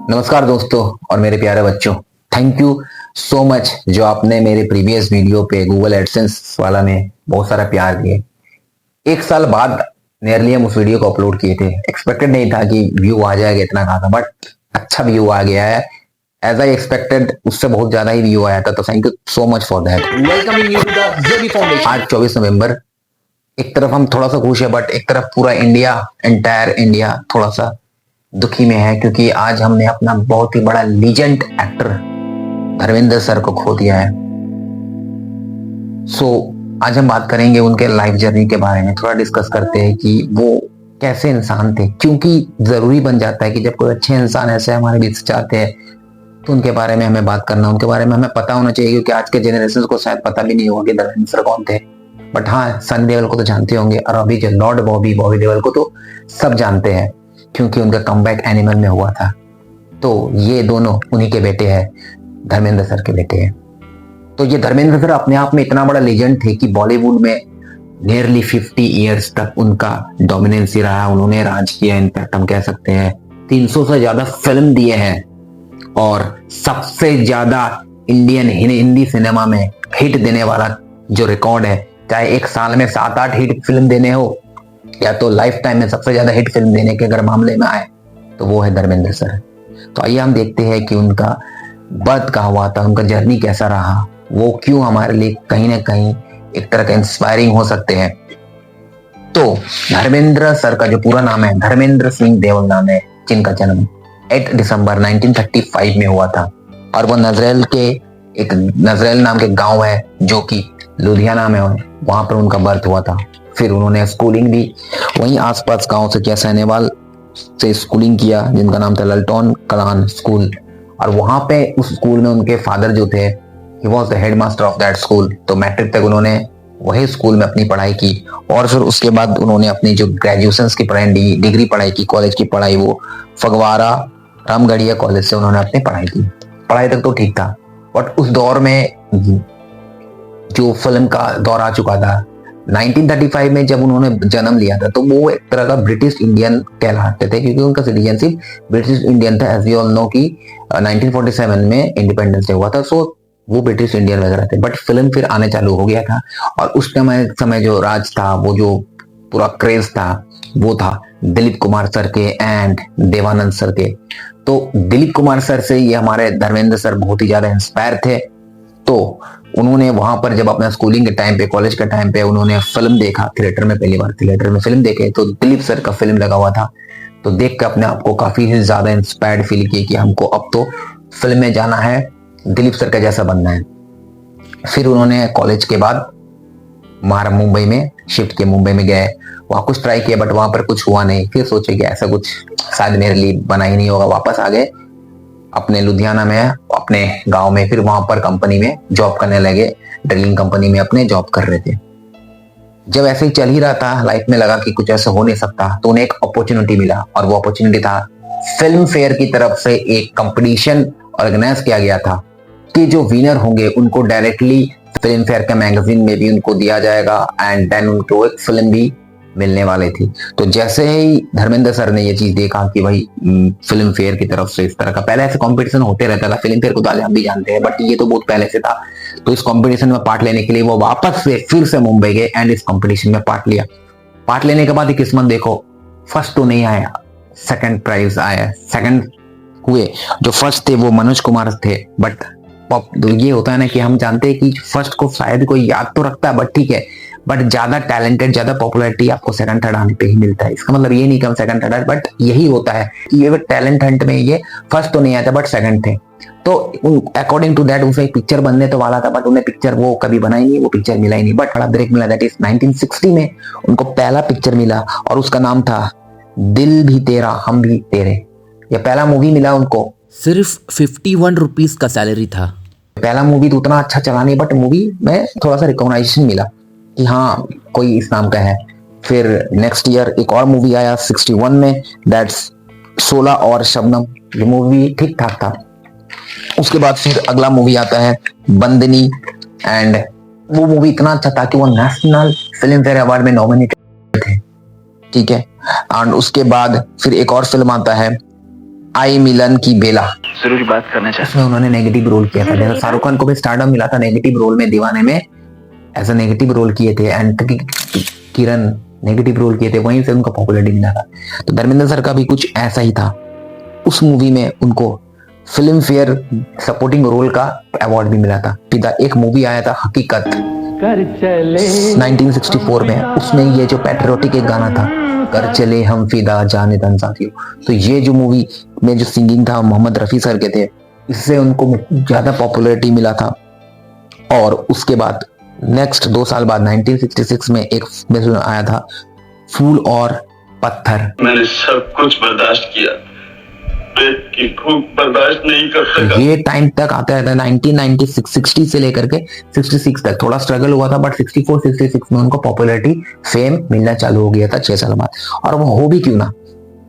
नमस्कार दोस्तों और मेरे प्यारे बच्चों, थैंक यू सो मच जो आपने मेरे प्रीवियस वीडियो पे गूगल एडसेंस वाला में बहुत सारा प्यार दिए। एक साल बाद नियरली हम उस वीडियो को अपलोड किए थे। एक्सपेक्टेड नहीं था कि व्यू आ जाएगा, इतना कहा था, बट अच्छा व्यू आ गया है। एज आई एक्सपेक्टेड उससे बहुत ज्यादा ही व्यू आया था, तो thank you so much for that. Welcoming you to the JB foundation. आज 24 नवंबर, एक तरफ हम थोड़ा सा खुश है, बट एक तरफ पूरा इंडिया, एंटायर इंडिया थोड़ा सा दुखी में है, क्योंकि आज हमने अपना बहुत ही बड़ा लीजेंड एक्टर धर्मेंद्र सर को खो दिया है। आज हम बात करेंगे उनके लाइफ जर्नी के बारे में, थोड़ा डिस्कस करते हैं कि वो कैसे इंसान थे, क्योंकि जरूरी बन जाता है कि जब कोई अच्छे इंसान ऐसे हमारे बीच चाहते हैं तो उनके बारे में हमें बात करना, उनके बारे में हमें पता होना चाहिए, क्योंकि आज के जनरेशन को शायद पता भी नहीं होगा कि धर्मेंद्र सर कौन थे। बट हाँ, सनी देओल को तो जानते होंगे, और अभी जो लॉर्ड बॉबी देओल को तो सब जानते हैं, क्योंकि उनका कमबैक एनिमल में हुआ था। तो ये दोनों उन्हीं के बेटे हैं, धर्मेंद्र सर के बेटे हैं। तो ये धर्मेंद्र सर अपने आप में इतना बड़ा लेजेंड थे कि बॉलीवुड में नियरली 50 इयर्स तक उनका डोमिनेंसी रहा, उन्होंने राज किया। इनफैक्ट हम कह सकते हैं 300 से ज्यादा फिल्म दिए हैं, और सबसे ज्यादा इंडियन हिंदी सिनेमा में हिट देने वाला जो रिकॉर्ड है, चाहे एक साल में 7-8 हिट फिल्म देने हो या तो लाइफ टाइम में सबसे ज्यादा हिट फिल्म देने के अगर मामले में आए तो वो है धर्मेंद्र सर। तो आइए हम देखते हैं कि उनका बर्थ कहाँ हुआ था, उनका जर्नी कैसा रहा, वो क्यों हमारे लिए कहीं ना कहीं एक तरह का इंस्पायरिंग हो सकते हैं। तो धर्मेंद्र सर का जो पूरा नाम है धर्मेंद्र सिंह देओल नाम है, जिनका जन्म 8 दिसंबर 1935 में हुआ था, और वो नजरेल के एक नजरेल नाम के गांव है जो कि लुधियाना में है, वहां पर उनका बर्थ हुआ था। फिर उन्होंने स्कूलिंग भी वहीं आसपास गांव से किया, सैनेवाल से स्कूलिंग किया, जिनका नाम था लल्टॉन कलान स्कूल। और वहां पे उस स्कूल में उनके फादर जो थे, he was the headmaster of that school. तो मैट्रिक तक उन्होंने वही स्कूल में अपनी पढ़ाई की, और फिर उसके बाद उन्होंने अपनी जो ग्रेजुएशन की पढ़ाई, डिग्री पढ़ाई की, कॉलेज की पढ़ाई, वो फगवाड़ा रामगढ़िया कॉलेज से उन्होंने अपनी पढ़ाई की। पढ़ाई तक तो ठीक था, बट उस दौर में जो फिल्म का दौर आ चुका था 1935 में, जब उन्होंने जन्म लिया था, तो वो एक तरह का ब्रिटिश इंडियन कहलाते थे, क्योंकि उनका सिटीजनशिप ब्रिटिश इंडियन था। एज यू ऑल नो कि 1947 में इंडिपेंडेंस डे हुआ था, सो वो ब्रिटिश इंडियन वगैरह थे। बट फिल्म फिर आने चालू हो गया था, और उस समय जो राज था, वो जो पूरा क्रेज था, वो था दिलीप कुमार सर के एंड देवानंद सर के। तो दिलीप कुमार सर से ये हमारे धर्मेंद्र सर बहुत ही ज्यादा इंस्पायर थे। तो उन्होंने वहां पर जब अपना स्कूलिंग के टाइम पे, कॉलेज के टाइम पे उन्होंने फिल्म देखा थिएटर में, पहली बार थिएटर में फिल्म देखे, तो दिलीप सर का फिल्म लगा हुआ था। तो देख के अपने आप को काफी ज्यादा इंस्पायर्ड फील किया कि हमको अब तो फिल्म में जाना है, दिलीप सर का जैसा बनना है। फिर उन्होंने कॉलेज के बाद मुंबई में शिफ्ट किया, मुंबई में गए, वहां कुछ ट्राई किया, बट वहां पर कुछ हुआ नहीं। फिर सोचे कि ऐसा कुछ शायद मेरे लिए बना ही नहीं होगा, वापस आ गए अपने लुधियाना में, अपने गांव में। फिर वहां पर कंपनी में जॉब करने लगे, ड्रिलिंग कंपनी में अपने जॉब कर रहे थे। जब ऐसे ही चल ही रहा था, लाइफ में लगा कि कुछ ऐसा हो नहीं सकता, तो उन्हें एक अपॉर्चुनिटी मिला, और वो अपॉर्चुनिटी था फिल्म फेयर की तरफ से एक कंपटीशन ऑर्गेनाइज किया गया था कि जो विनर होंगे उनको डायरेक्टली फिल्म फेयर के मैगजीन में भी उनको दिया जाएगा, एंड देन उनको एक फिल्म भी मिलने वाली थी। तो जैसे ही धर्मेंद्र सर ने ये चीज देखा कि भाई फिल्म फेयर की तरफ से इस तरह का पहले ऐसे कंपटीशन होते रहता था, फिल्म फेयर को तो आज हम भी जानते हैं, बट ये तो बहुत पहले से था। तो इस कंपटीशन में पार्ट लेने के लिए वो वापस से फिर से मुंबई गए, एंड इस कंपटीशन में पार्ट लिया। पार्ट लेने के बाद किस्मत देखो, फर्स्ट तो नहीं आया, सेकंड प्राइज आया, सेकंड हुए। जो फर्स्ट थे वो मनोज कुमार थे, बट ये होता है ना कि हम जानते हैं कि फर्स्ट को शायद कोई याद तो रखता है, बट ठीक है, बट ज्यादा टैलेंटेड, ज्यादा पॉपुलैरिटी आपको सेकंड थर्ड आने पे ही मिलता है। इसका मतलब ये नहीं कि हम सेकंड थर्ड, बट यही होता है कि ये टैलेंट हंट में ये फर्स्ट तो नहीं आया था, बट सेकंड थे। तो अकॉर्डिंग टू दैट उसे एक पिक्चर बनने तो वाला था, बट उन्हें पिक्चर वो कभी बनाई नहीं, वो पिक्चर मिला ही नहीं। बट बड़ा ब्रेक मिला, दैट इज 1960 में उनको पहला पिक्चर मिला, और उसका नाम था दिल भी तेरा हम भी तेरे। ये पहला मूवी मिला उनको, सिर्फ 51 रुपीज का सैलरी था। पहला मूवी तो उतना अच्छा चला नहीं, बट मूवी में थोड़ा सा रिकॉग्नाइजेशन मिला कि हाँ कोई इस नाम का है। फिर नेक्स्ट ईयर एक और मूवी आया 61 में, दैट्स 16 और शबनम। ये मूवी ठीक ठाक था। उसके बाद फिर अगला मूवी आता है बंदनी, एंड वो मूवी इतना अच्छा था कि वो नेशनल फिल्म फेयर अवार्ड में नॉमिनेटेड थे। ठीक है। एंड उसके बाद फिर एक और फिल्म आता है आई मिलन की बेला, जरूरी बात करना चाहता उसमें उन्होंने नेगेटिव रोल किया था। जैसे शाहरुख खान को भी स्टारडम मिला था नेगेटिव रोल में, दीवाने में एज अ नेगेटिव रोल किए थे, एंड किरण नेगेटिव रोल किए थे, वहीं से उनको पॉपुलैरिटी मिला था। तो धर्मेंद्र सर का भी कुछ ऐसा ही था। उस मूवी में उनको फिल्म फेयर सपोर्टिंग रोल का अवार्ड भी मिला था। फिदा एक मूवी आया था हकीकत 1964 में, उसमें ये जो पैट्रियोटिक एक गाना था, कर चले हम फिदा जाने तन साथियों, तो ये जो मूवी में जो सिंगिंग था मोहम्मद रफी सर के थे, इससे उनको ज्यादा पॉपुलैरिटी मिला था। और उसके बाद नेक्स्ट 2 साल बाद 1966 में एक फिल्म आया था फूल और पत्थर। मैंने सब कुछ बर्दाश्त किया, पेट की भूख बर्दाश्त नहीं कर सका। ये टाइम तक आता है 1996 60 से लेकर के 66 तक थोड़ा स्ट्रगल हुआ था, बट 64 66 में उनको पॉपुलैरिटी फेम मिलना चालू हो गया था 6 साल बाद। और वो हो भी क्यों ना,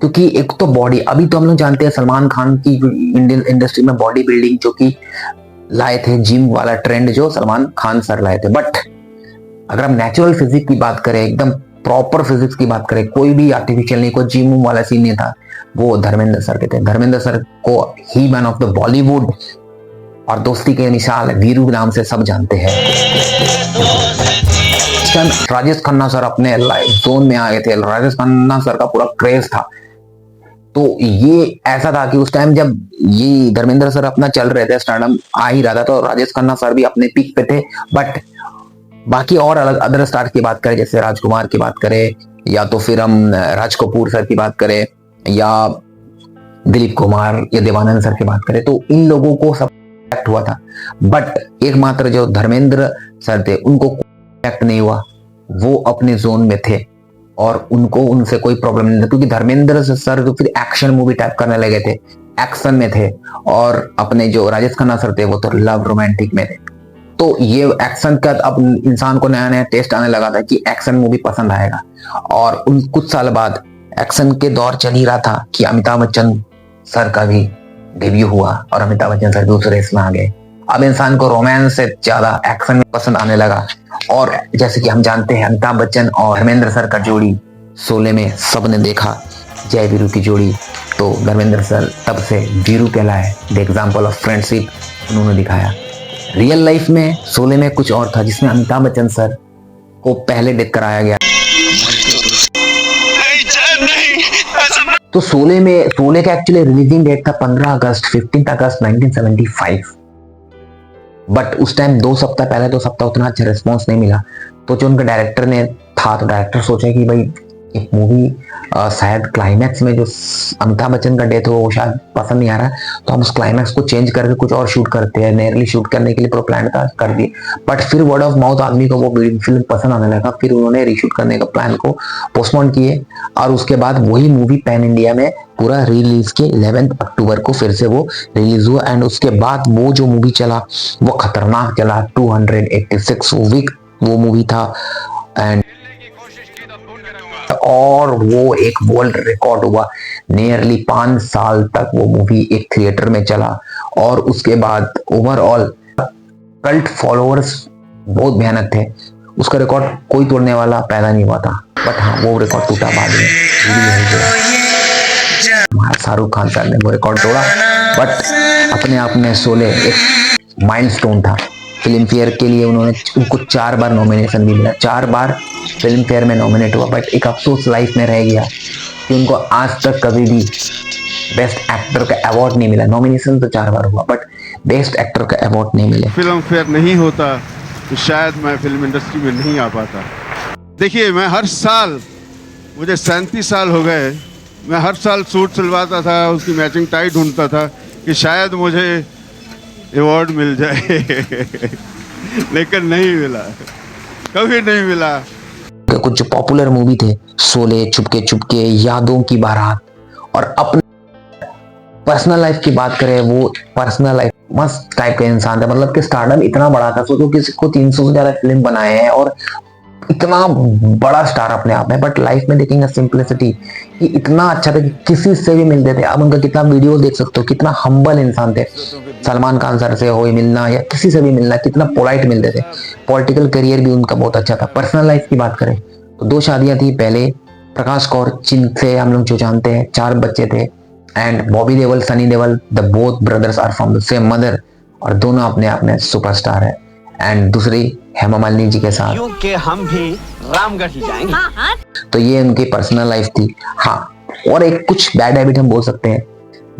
क्योंकि एक तो बॉडी, अभी तो हम लोग जानते हैं सलमान खान की इंडियन इंडस्ट्री में बॉडी बिल्डिंग जो कि लाए थे, जिम वाला ट्रेंड जो सलमान खान सर लाए थे। बट अगर हम नेचुरल फिजिक्स की बात करें, एकदम प्रॉपर फिजिक्स की बात करें, कोई भी आर्टिफिशियल नहीं, कोई जिम वाला सीन नहीं था, वो धर्मेंद्र सर के थे। धर्मेंद्र सर को ही मैन ऑफ द बॉलीवुड और दोस्ती के मिसाल वीरू नाम से सब जानते हैं। राजेश खन्ना सर अपने जोन में आ गए थे, राजेश खन्ना सर का पूरा क्रेज था। तो ये ऐसा था कि उस टाइम जब ये धर्मेंद्र सर अपना चल रहे थे, स्टारडम आ ही रहा था, तो राजेश खन्ना सर भी अपने पीक पे थे। बट बाकी और अलग अदर स्टार की बात करें, जैसे राजकुमार की बात करें, या तो फिर हम राज कपूर सर की बात करें, या दिलीप कुमार या देवानंद सर की बात करें, तो इन लोगों को सब इफेक्ट हुआ था। बट एकमात्र जो धर्मेंद्र सर थे उनको इफेक्ट नहीं हुआ, वो अपने जोन में थे और उनको उनसे कोई प्रॉब्लम नहीं था, क्योंकि धर्मेंद्र सर तो फिर एक्शन मूवी टाइप करने लगे थे, एक्शन में थे, और अपने जो राजेश खन्ना सर थे वो तो लव रोमांटिक में थे। तो ये एक्शन का अब इंसान को नया नया टेस्ट आने लगा था कि एक्शन मूवी पसंद आएगा। और उन कुछ साल बाद एक्शन के दौर चल ही रहा था कि अमिताभ बच्चन सर का भी डेब्यू हुआ और अमिताभ बच्चन सर दूसरे इसमें आ गए। अब इंसान को रोमांस से ज्यादा एक्शन में पसंद आने लगा। और जैसे कि हम जानते हैं अमिताभ बच्चन और धर्मेंद्र सर का जोड़ी शोले में सबने देखा, जय वीरू की जोड़ी, तो धर्मेंद्र सर तब से वीरू कहलाए, द एग्जाम्पल ऑफ फ्रेंडशिप उन्होंने दिखाया। रियल लाइफ में शोले में कुछ और था, जिसमें अमिताभ बच्चन सर को पहले डेथ कराया गया। तो शोले का एक्चुअली रिलीजिंग डेट था 15 अगस्त 1975। बट उस टाइम 2 सप्ताह पहले 2 सप्ताह उतना अच्छा रिस्पॉन्स नहीं मिला। तो जो उनके डायरेक्टर ने था, तो डायरेक्टर सोचा कि भाई एक मूवी शायद क्लाइमैक्स में जो अमिताभ बच्चन का डेथ हो वो शायद पसंद नहीं आ रहा, तो हम उस क्लाइमैक्स को चेंज करके कुछ और शूट करते हैं। नेरली शूट करने के लिए पूरा प्लान था, कर दिए। बट फिर वर्ड ऑफ माउथ आदमी को वो फिल्म पसंद आने लगा, फिर उन्होंने रीशूट करने का प्लान को पोस्टपोन किए, और उसके बाद वही मूवी पैन इंडिया में पूरा रिलीज के 11 अक्टूबर को फिर से वो रिलीज हुआ। एंड उसके बाद वो जो मूवी चला वो खतरनाक चला, 286 वीक वो मूवी था। एंड और वो एक वर्ल्ड रिकॉर्ड हुआ, नियरली 5 साल तक वो मूवी एक थिएटर में चला। और उसके बाद ओवरऑल कल्ट फॉलोअर्स बहुत भयानक थे, उसका रिकॉर्ड कोई तोड़ने वाला पैदा नहीं हुआ था। बट हाँ, वो रिकॉर्ड टूटा बाद में, शाहरुख खान सर ने वो रिकॉर्ड तोड़ा। बट अपने आप में शोले एक माइलस्टोन था। फिल्म फेयर के लिए उनको 4 बार नॉमिनेशन भी मिला, 4 बार फिल्म फेयर में नॉमिनेट हुआ। बट एक अफसोस लाइफ में रह गया कि उनको आज तक कभी भी बेस्ट एक्टर का अवार्ड नहीं मिला। नॉमिनेशन तो 4 बार हुआ, बट बेस्ट एक्टर का अवार्ड नहीं मिला। फिल्म फेयर नहीं होता तो शायद मैं फिल्म इंडस्ट्री में नहीं आ पाता। देखिए, मैं हर साल, मुझे 37 साल हो गए, मैं हर साल सूट सिलवाता था, उसकी मैचिंग टाई ढूंढता था कि शायद मुझे अवार्ड मिल जाए लेकिन नहीं मिला, कभी नहीं मिला। कुछ जो पॉपुलर मूवी थे, शोले, चुपके चुपके, यादों की बारात, और अपने पर्सनल लाइफ की बात करें, वो पर्सनल लाइफ मस्त टाइप का इंसान था। मतलब कि स्टारडम इतना बड़ा था, सोचो किसी को 300 से ज्यादा फिल्म बनाए हैं और इतना बड़ा स्टार अपने आप में। बट लाइफ में देखेंगे सिंपलिसिटी, कि इतना अच्छा था कि किसी से भी मिलते थे। अब उनका कितना वीडियो देख सकते हो, कितना हम्बल इंसान थे। सलमान खान सर से हो मिलना या किसी से भी मिलना, कितना पोलाइट मिलते थे। पॉलिटिकल करियर भी उनका बहुत अच्छा था। पर्सनल लाइफ की बात करें तो 2 शादियां थी, पहले प्रकाश कौर जिनसे हम लोग जो जानते हैं 4 बच्चे थे, and Bobby Deol, Sunny Deol, the both brothers are from the same mother, और दोनों अपने आप में सुपरस्टार है। एंड दूसरी हेमा मालिनी जी के साथ क्योंकि हम भी रामगढ़ ही जाएंगे। तो ये उनकी पर्सनल लाइफ थी। हाँ, और एक कुछ बैड हैबिट हम बोल सकते हैं,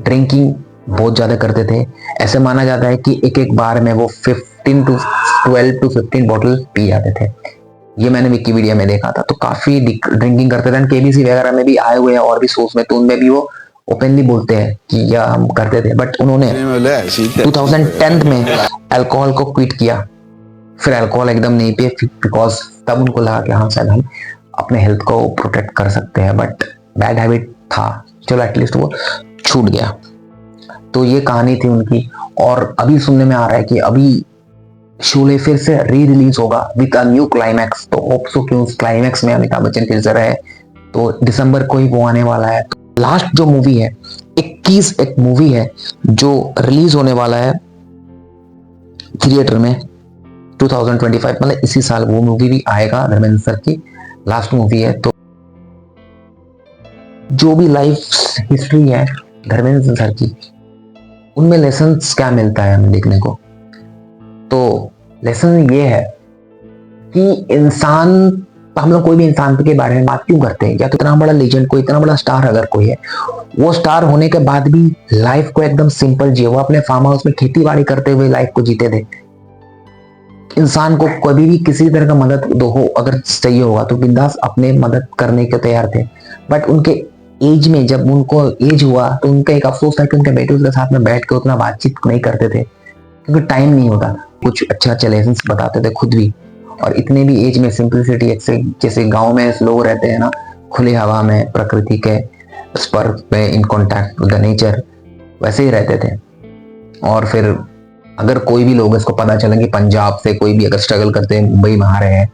ड्रिंकिंग बहुत ज्यादा करते थे। ऐसे माना जाता है कि एक एक बार में वो 12 to 15 बोतल पी जाते थे। ये मैंने विकिपीडिया में देखा था। तो काफी ड्रिंकिंग करते थे। केबीसी वगैरह में भी आए हुए हैं और भी शोज में, तो उनमें भी वो ओपनली बोलते हैं कि यह हम करते थे। बट उन्होंने 2010 में अल्कोहल को क्विट किया। फिर अल्कोहल एकदम नहीं पिए, बिकॉज तब उनको लगा कि हाँ शायद हम अपने हेल्थ को प्रोटेक्ट कर सकते हैं। बट बैड हैबिट था, चलो एटलीस्ट वो छूट गया। तो ये कहानी थी उनकी। और अभी सुनने में आ रहा है कि अभी शोले फिर से री रिलीज होगा विद अ न्यू क्लाइमैक्स। तो होप सो कि उस क्लाइमैक्स में अमिताभ बच्चन फिर से रहे। तो दिसंबर को ही वो आने वाला है। लास्ट जो मूवी है 21 एक मूवी है जो रिलीज होने वाला है थिएटर में 2025, मतलब इसी साल वो मूवी भी आएगा। धर्मेंद्र सर की लास्ट मूवी है। तो जो भी लाइफ हिस्ट्री है धर्मेंद्र सर की, उनमें लेसन्स क्या मिलता है हमें देखने को। तो लेसन ये है कि इंसान, हम लोग कोई भी इंसान के बारे में बात क्यों करते हैं, या तो इतना बड़ा लेजेंड, कोई इतना बड़ा स्टार अगर कोई है, वो स्टार होने के बाद भी लाइफ को एकदम सिंपल जिए। वो अपने फार्म हाउस में खेती बाड़ी करते हुए लाइफ को जीते थे। इंसान को कभी भी किसी तरह का मदद दो हो अगर चाहिए होगा तो बिंदास अपने मदद करने के तैयार थे। बट उनके एज में, जब उनको एज हुआ तो उनका एक अफसोस था कि उनके बेटे उसके साथ में बैठ के उतना बातचीत नहीं करते थे, क्योंकि टाइम नहीं होता। कुछ अच्छे लेसन्स बताते थे खुद भी। और इतने भी एज में सिंपलिसिटी, जैसे गांव में लोग रहते हैं ना, खुली हवा में, प्रकृति के स्पर्श पे, in contact with the nature, वैसे ही रहते थे। और फिर अगर कोई भी लोग इसको पता चले कि पंजाब से कोई भी अगर स्ट्रगल करते हैं, मुंबई में आ रहे हैं,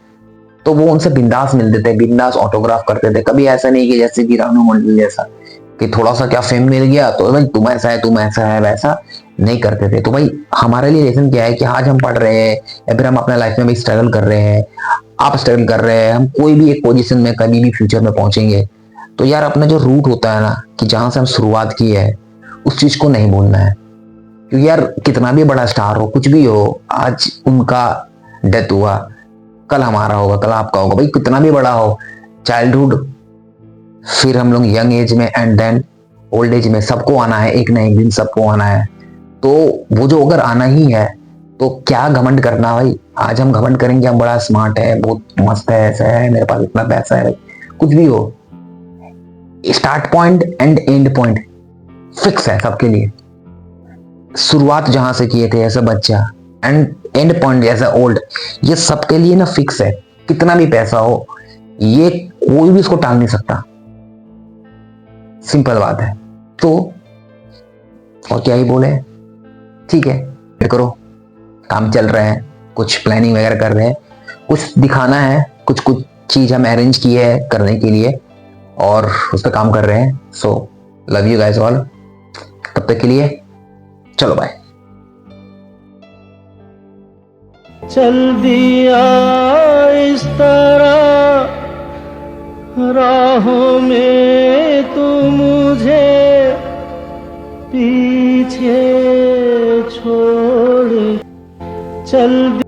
तो वो उनसे बिंदास मिलते थे, बिंदास ऑटोग्राफ करते थे। कभी ऐसा नहीं कि जैसे कि रानू मंडल जैसा कि थोड़ा सा क्या फेम मिल गया तो भाई तुम ऐसा है, तुम ऐसा है, वैसा नहीं करते थे। तो भाई हमारे लिए लेसन क्या है कि आज हम पढ़ रहे हैं या फिर हम अपने लाइफ में भी स्ट्रगल कर रहे हैं, आप स्ट्रगल कर रहे हैं, हम कोई भी एक पोजीशन में कभी भी फ्यूचर में पहुंचेंगे, तो यार अपना जो रूट होता है ना, कि जहां से हम शुरुआत की है, उस चीज को नहीं भूलना है। क्योंकि यार कितना भी बड़ा स्टार हो, कुछ भी हो, आज उनका डेथ हुआ, कल हमारा होगा, कल आपका होगा। भाई कितना भी बड़ा हो, चाइल्डहुड, फिर हम लोग यंग एज में, एंड देन ओल्ड एज में, सबको आना है, एक ना एक दिन सबको आना है। तो वो जो अगर आना ही है तो क्या घमंड करना भाई। आज हम घमंड करेंगे हम बड़ा स्मार्ट है, बहुत मस्त है, ऐसा है, मेरे पास इतना पैसा है, भाई कुछ भी हो, start point and and point fix है सबके लिए। शुरुआत जहां से किए थे ऐसा बच्चा, एंड एंड पॉइंट जैसा ओल्ड, ये सबके लिए ना फिक्स है। कितना भी पैसा हो, ये कोई भी इसको टाल नहीं सकता। सिंपल बात है। तो और क्या ही बोले, ठीक है, फिर करो, काम चल रहा है, कुछ प्लानिंग वगैरह कर रहे हैं, कुछ दिखाना है, कुछ चीज हम अरेंज किए है करने के लिए और उस पर काम कर रहे हैं। So love you guys all, तब तक के लिए चलो बाय। चल दिया इस तरह राहों में तू मुझे पीछे छोड़, चल